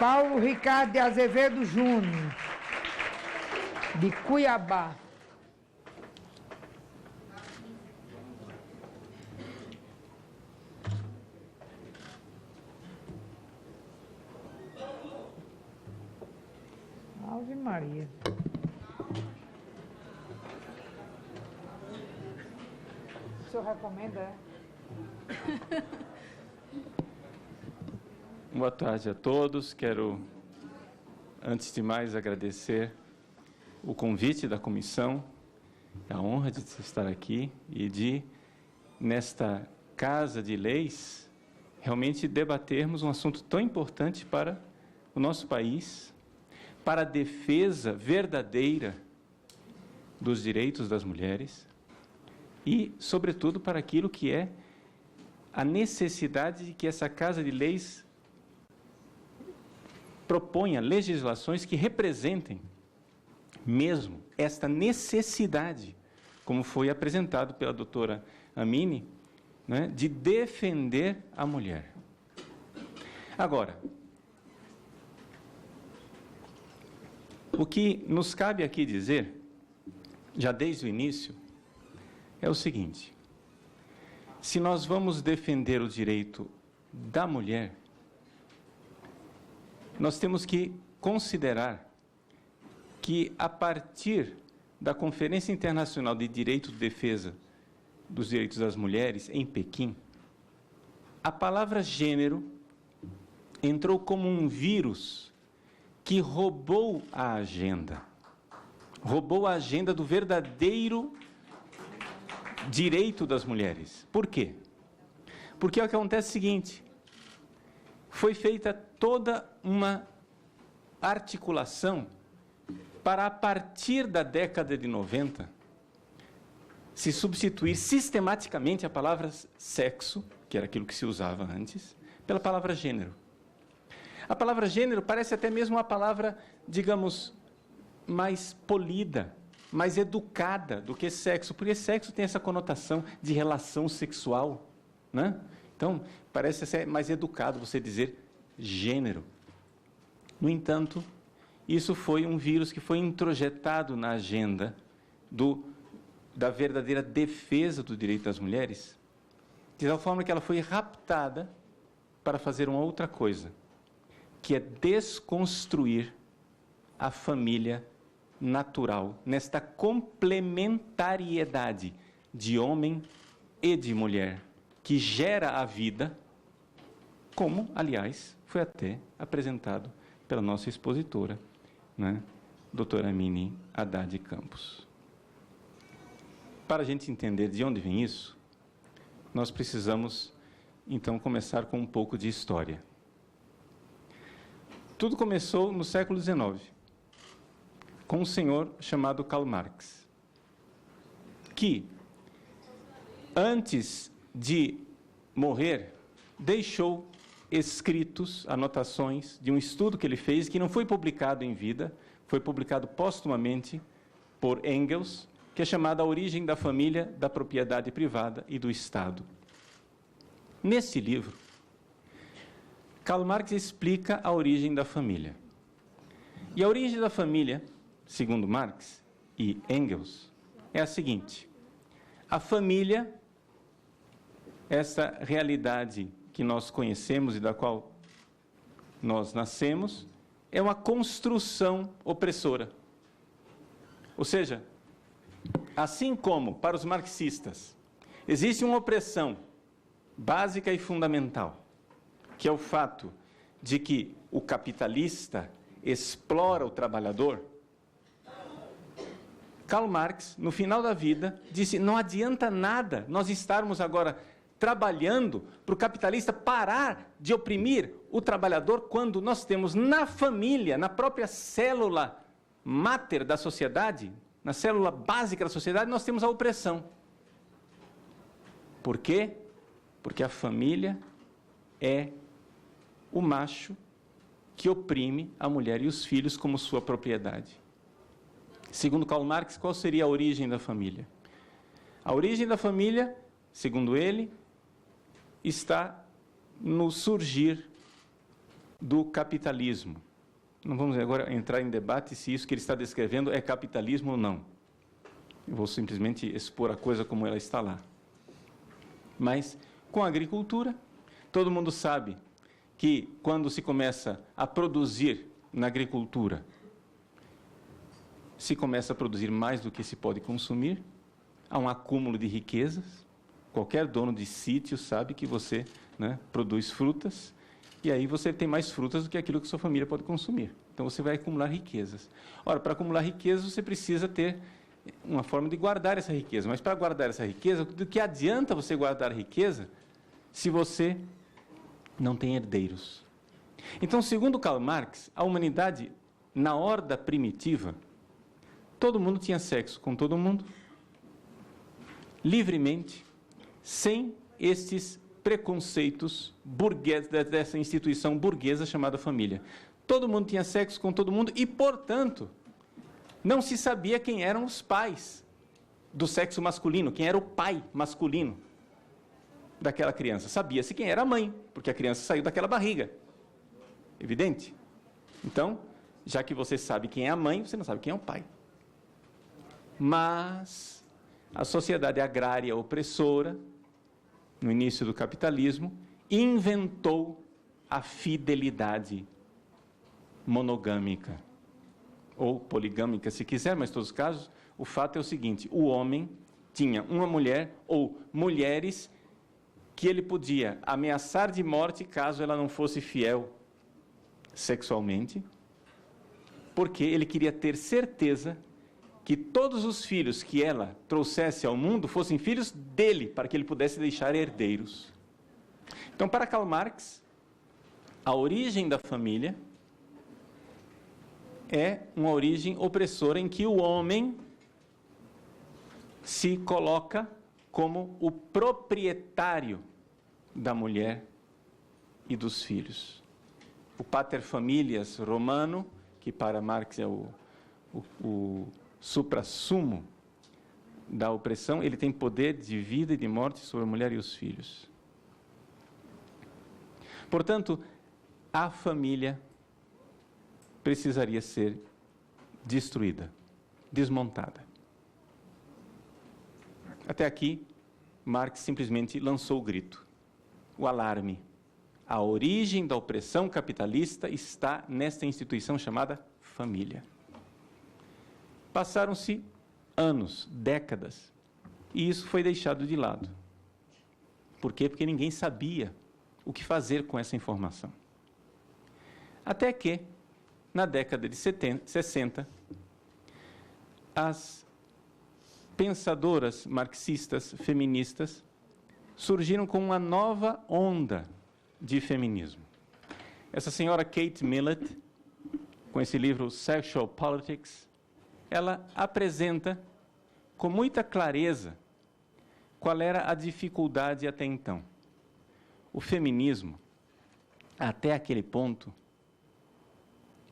Paulo Ricardo de Azevedo Júnior, de Cuiabá. Ave Maria. O senhor recomenda, é? Boa tarde a todos. Quero, antes de mais, agradecer o convite da comissão, a honra de estar aqui e de, nesta Casa de Leis, realmente debatermos um assunto tão importante para o nosso país, para a defesa verdadeira dos direitos das mulheres e, sobretudo, para aquilo que é a necessidade de que essa Casa de Leis proponha legislações que representem mesmo esta necessidade, como foi apresentado pela doutora Amini, né, de defender a mulher. Agora, o que nos cabe aqui dizer, já desde o início, é o seguinte: se nós vamos defender o direito da mulher, nós temos que considerar que, a partir da Conferência Internacional de Direito de Defesa dos Direitos das Mulheres, em Pequim, a palavra gênero entrou como um vírus que roubou a agenda do verdadeiro direito das mulheres. Por quê? Porque o que acontece é o seguinte: foi feita toda uma articulação para, a partir da década de 90, se substituir sistematicamente a palavra sexo, que era aquilo que se usava antes, pela palavra gênero. A palavra gênero parece até mesmo uma palavra, digamos, mais polida, mais educada do que sexo, porque sexo tem essa conotação de relação sexual, né? Então, parece ser mais educado você dizer gênero. No entanto, isso foi um vírus que foi introjetado na agenda da verdadeira defesa do direito das mulheres, de tal forma que ela foi raptada para fazer uma outra coisa, que é desconstruir a família natural, nesta complementariedade de homem e de mulher, que gera a vida, como, aliás, foi até apresentado pela nossa expositora, né, doutora Amini Haddad Campos. Para a gente entender de onde vem isso, nós precisamos, então, começar com um pouco de história. Tudo começou no século XIX, com um senhor chamado Karl Marx, que, antes de morrer, deixou escritos, anotações de um estudo que ele fez, que não foi publicado em vida, foi publicado póstumamente por Engels, que é chamado A Origem da Família, da Propriedade Privada e do Estado. Nesse livro, Karl Marx explica a origem da família. E a origem da família, segundo Marx e Engels, é a seguinte: a família, essa realidade que nós conhecemos e da qual nós nascemos, é uma construção opressora. Ou seja, assim como para os marxistas existe uma opressão básica e fundamental, que é o fato de que o capitalista explora o trabalhador, Karl Marx, no final da vida, disse: não adianta nada nós estarmos agora trabalhando para o capitalista parar de oprimir o trabalhador, quando nós temos na família, na própria célula máter da sociedade, na célula básica da sociedade, nós temos a opressão. Por quê? Porque a família é o macho que oprime a mulher e os filhos como sua propriedade. Segundo Karl Marx, qual seria a origem da família? A origem da família, segundo ele, está no surgir do capitalismo. Não vamos agora entrar em debate se isso que ele está descrevendo é capitalismo ou não. Eu vou simplesmente expor a coisa como ela está lá. Mas, com a agricultura, todo mundo sabe que quando se começa a produzir na agricultura, se começa a produzir mais do que se pode consumir, há um acúmulo de riquezas. Qualquer dono de sítio sabe que você, né, produz frutas, e aí você tem mais frutas do que aquilo que sua família pode consumir. Então você vai acumular riquezas. Ora, para acumular riquezas, você precisa ter uma forma de guardar essa riqueza. Mas para guardar essa riqueza, do que adianta você guardar a riqueza se você não tem herdeiros? Então, segundo Karl Marx, a humanidade, na horda primitiva, todo mundo tinha sexo com todo mundo, livremente, sem estes preconceitos burgueses, dessa instituição burguesa chamada família. Todo mundo tinha sexo com todo mundo e, portanto, não se sabia quem eram os pais do sexo masculino, quem era o pai masculino daquela criança. Sabia-se quem era a mãe, porque a criança saiu daquela barriga. Evidente? Então, já que você sabe quem é a mãe, você não sabe quem é o pai. Mas a sociedade agrária opressora, no início do capitalismo, inventou a fidelidade monogâmica, ou poligâmica, se quiser, mas em todos os casos, o fato é o seguinte: o homem tinha uma mulher ou mulheres que ele podia ameaçar de morte caso ela não fosse fiel sexualmente, porque ele queria ter certeza que todos os filhos que ela trouxesse ao mundo fossem filhos dele, para que ele pudesse deixar herdeiros. Então, para Karl Marx, a origem da família é uma origem opressora em que o homem se coloca como o proprietário da mulher e dos filhos. O pater familias romano, que para Marx é o suprassumo da opressão, ele tem poder de vida e de morte sobre a mulher e os filhos. Portanto, a família precisaria ser destruída, desmontada. Até aqui, Marx simplesmente lançou o grito, o alarme. A origem da opressão capitalista está nesta instituição chamada família. Passaram-se anos, décadas, e isso foi deixado de lado. Por quê? Porque ninguém sabia o que fazer com essa informação. Até que, na década de 60, as pensadoras marxistas feministas surgiram com uma nova onda de feminismo. Essa senhora Kate Millett, com esse livro Sexual Politics, ela apresenta com muita clareza qual era a dificuldade até então. O feminismo, até aquele ponto,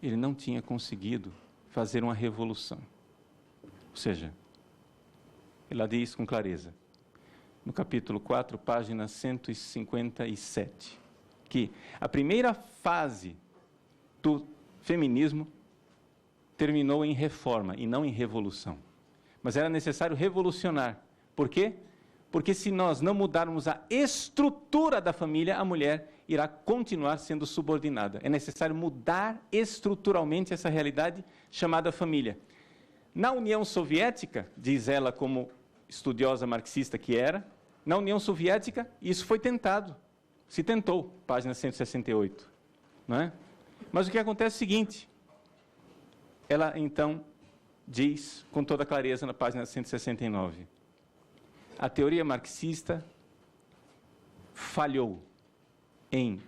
ele não tinha conseguido fazer uma revolução. Ou seja, ela diz com clareza, no capítulo 4, página 157, que a primeira fase do feminismo terminou em reforma e não em revolução. Mas era necessário revolucionar. Por quê? Porque se nós não mudarmos a estrutura da família, a mulher irá continuar sendo subordinada. É necessário mudar estruturalmente essa realidade chamada família. Na União Soviética, diz ela como estudiosa marxista que era, na União Soviética isso foi tentado. Se tentou, página 168. Não é? Mas o que acontece é o seguinte, ela então diz com toda clareza na página 169, a teoria marxista falhou em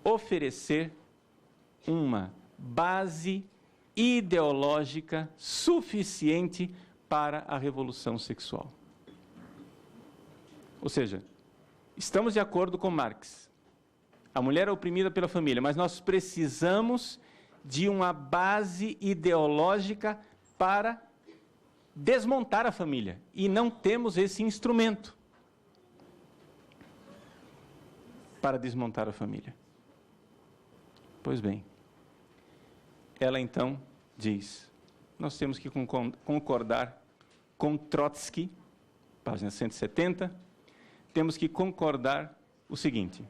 oferecer uma base ideológica suficiente para a revolução sexual. Ou seja, estamos de acordo com Marx. A mulher é oprimida pela família, mas nós precisamos de uma base ideológica para desmontar a família. E não temos esse instrumento para desmontar a família. Pois bem, ela então diz, nós temos que concordar com Trotsky, página 170, temos que concordar o seguinte,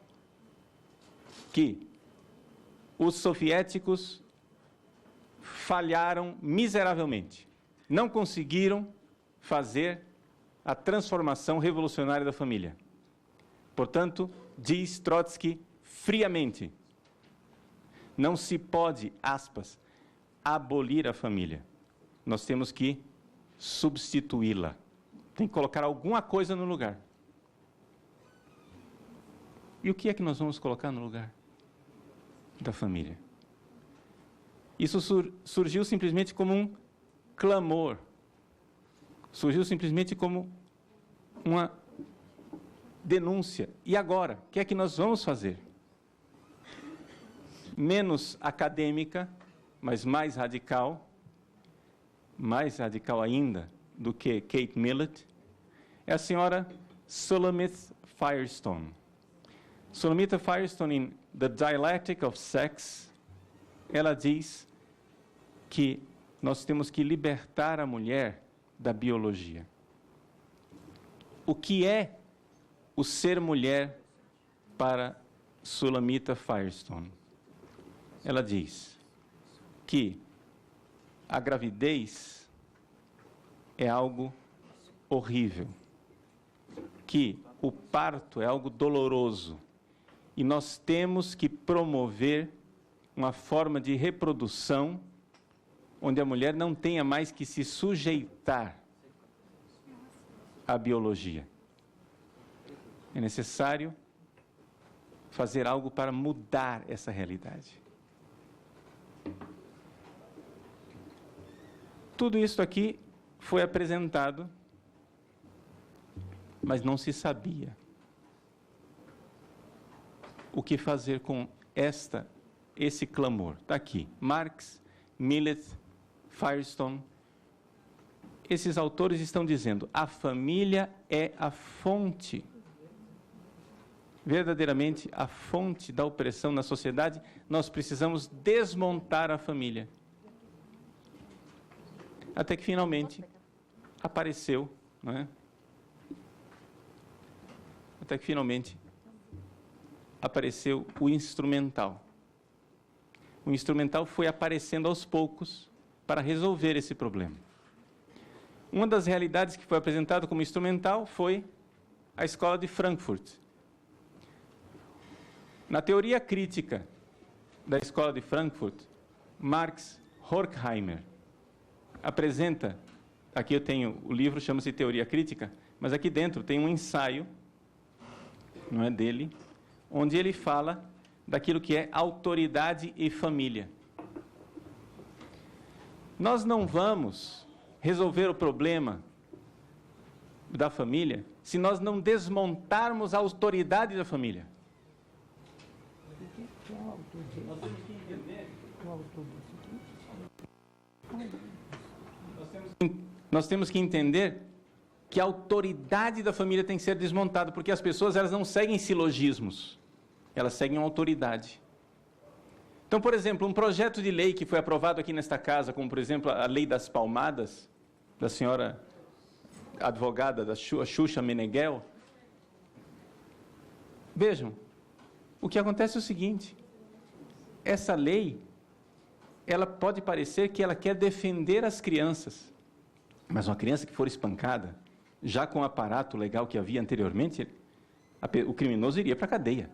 que os soviéticos falharam miseravelmente, não conseguiram fazer a transformação revolucionária da família. Portanto, diz Trotsky friamente, não se pode, aspas, abolir a família. Nós temos que substituí-la. Tem que colocar alguma coisa no lugar. E o que é que nós vamos colocar no lugar da família? Isso surgiu simplesmente como um clamor. Surgiu simplesmente como uma denúncia. E agora? O que é que nós vamos fazer? Menos acadêmica, mas mais radical ainda do que Kate Millett, é a senhora Shulamith Firestone. Shulamith Firestone, em The Dialectic of Sex, ela diz que nós temos que libertar a mulher da biologia. O que é o ser mulher para Shulamith Firestone? Ela diz que a gravidez é algo horrível, que o parto é algo doloroso, e nós temos que promover uma forma de reprodução onde a mulher não tenha mais que se sujeitar à biologia. É necessário fazer algo para mudar essa realidade. Tudo isso aqui foi apresentado, mas não se sabia o que fazer com esse clamor. Está aqui, Marx, Millett, Firestone. Esses autores estão dizendo, a família é a fonte, verdadeiramente a fonte da opressão na sociedade. Nós precisamos desmontar a família. Até que finalmente apareceu, não é? Até que finalmente apareceu o instrumental. O instrumental foi aparecendo aos poucos para resolver esse problema. Uma das realidades que foi apresentada como instrumental foi a escola de Frankfurt. Na teoria crítica da escola de Frankfurt, Marx Horkheimer apresenta, aqui eu tenho, o livro chama-se Teoria Crítica, mas aqui dentro tem um ensaio, não é dele, onde ele fala daquilo que é autoridade e família. Nós não vamos resolver o problema da família se nós não desmontarmos a autoridade da família. Nós temos que entender que a autoridade da família tem que ser desmontada, porque as pessoas elas não seguem silogismos, elas seguem uma autoridade. Então, por exemplo, um projeto de lei que foi aprovado aqui nesta casa, como, por exemplo, a Lei das Palmadas, da senhora advogada da Xuxa Meneghel. Vejam, o que acontece é o seguinte, essa lei, ela pode parecer que ela quer defender as crianças, mas uma criança que for espancada, já com o aparato legal que havia anteriormente, o criminoso iria para a cadeia.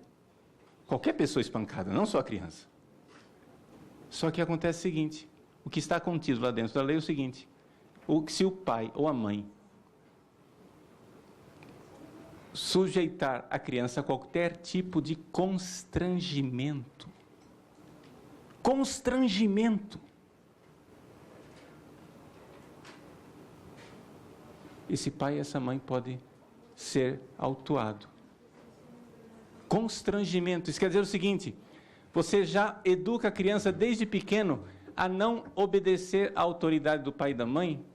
Qualquer pessoa espancada, não só a criança. Só que acontece o seguinte, o que está contido lá dentro da lei é o seguinte, se o pai ou a mãe sujeitar a criança a qualquer tipo de constrangimento, esse pai e essa mãe podem ser autuados. Constrangimento, isso quer dizer o seguinte, você já educa a criança desde pequeno a não obedecer à autoridade do pai e da mãe,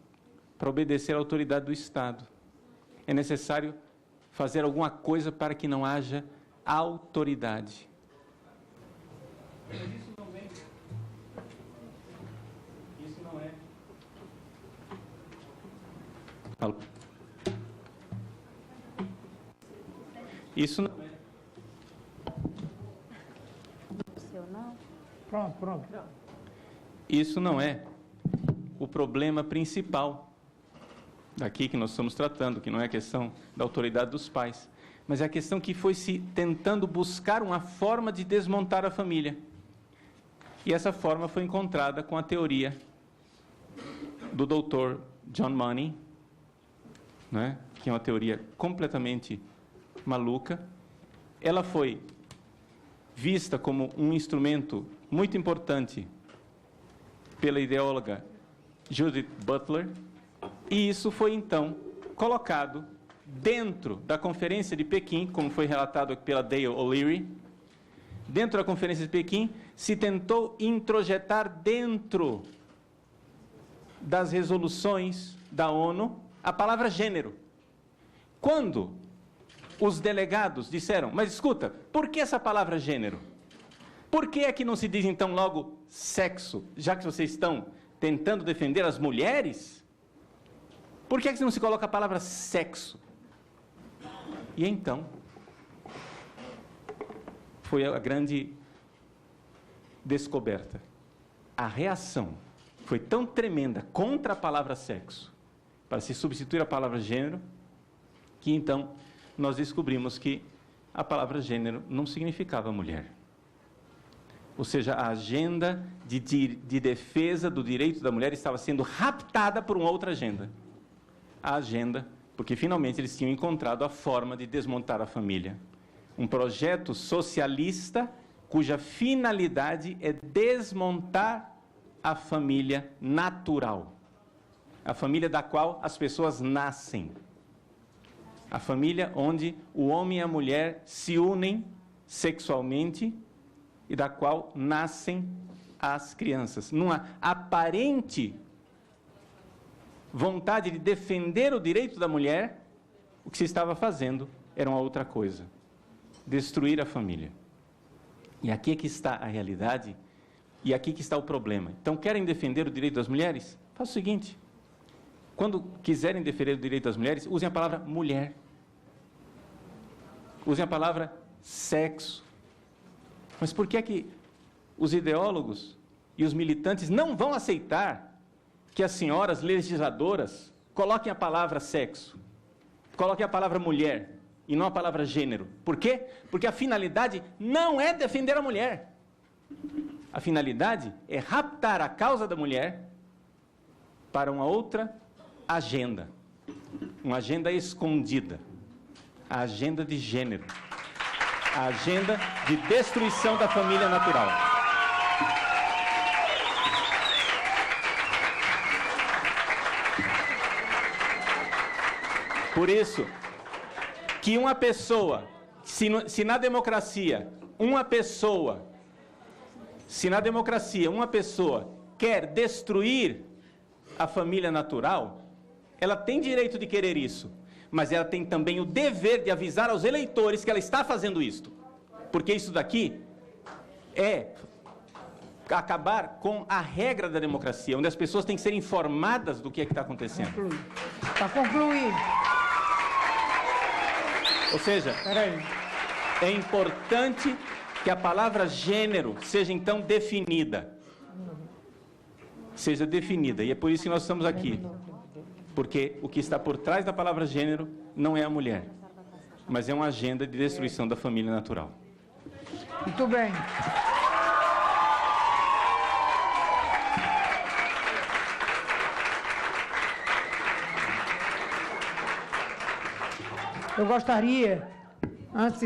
para obedecer à autoridade do Estado. É necessário fazer alguma coisa para que não haja autoridade. Mas isso não Alô? Isso não é. Pronto. Isso não é o problema principal daqui que nós estamos tratando, que não é a questão da autoridade dos pais, mas é a questão que foi se tentando buscar uma forma de desmontar a família. E essa forma foi encontrada com a teoria do Dr. John Money, né, que é uma teoria completamente maluca. Ela foi vista como um instrumento muito importante pela ideóloga Judith Butler, e isso foi então colocado dentro da Conferência de Pequim, como foi relatado pela Dale O'Leary. Dentro da Conferência de Pequim, se tentou introjetar dentro das resoluções da ONU a palavra gênero. Quando os delegados disseram, mas escuta, por que essa palavra gênero? Por que é que não se diz então logo sexo, já que vocês estão tentando defender as mulheres? Por que é que não se coloca a palavra sexo? E então, foi a grande descoberta. A reação foi tão tremenda contra a palavra sexo, para se substituir a palavra gênero, que então nós descobrimos que a palavra gênero não significava mulher. Ou seja, a agenda de defesa do direito da mulher estava sendo raptada por uma outra agenda. A agenda, porque finalmente eles tinham encontrado a forma de desmontar a família. Um projeto socialista cuja finalidade é desmontar a família natural. A família da qual as pessoas nascem. A família onde o homem e a mulher se unem sexualmente e da qual nascem as crianças. Numa aparente vontade de defender o direito da mulher, o que se estava fazendo era uma outra coisa: destruir a família. E aqui é que está a realidade, e aqui que está o problema. Então, querem defender o direito das mulheres? Faça o seguinte: quando quiserem defender o direito das mulheres, usem a palavra mulher. Usem a palavra sexo. Mas por que é que os ideólogos e os militantes não vão aceitar que as senhoras legisladoras coloquem a palavra sexo, coloquem a palavra mulher e não a palavra gênero? Por quê? Porque a finalidade não é defender a mulher. A finalidade é raptar a causa da mulher para uma outra agenda, uma agenda escondida, a agenda de gênero, a agenda de destruição da família natural. Por isso que uma pessoa, se na democracia uma pessoa quer destruir a família natural, ela tem direito de querer isso, mas ela tem também o dever de avisar aos eleitores que ela está fazendo isto, porque isso daqui é acabar com a regra da democracia, onde as pessoas têm que ser informadas do que é que está acontecendo. Para concluir. Ou seja, é importante que a palavra gênero seja então definida. Seja definida, e é por isso que nós estamos aqui. Porque o que está por trás da palavra gênero não é a mulher, mas é uma agenda de destruição da família natural. Muito bem. Eu gostaria, antes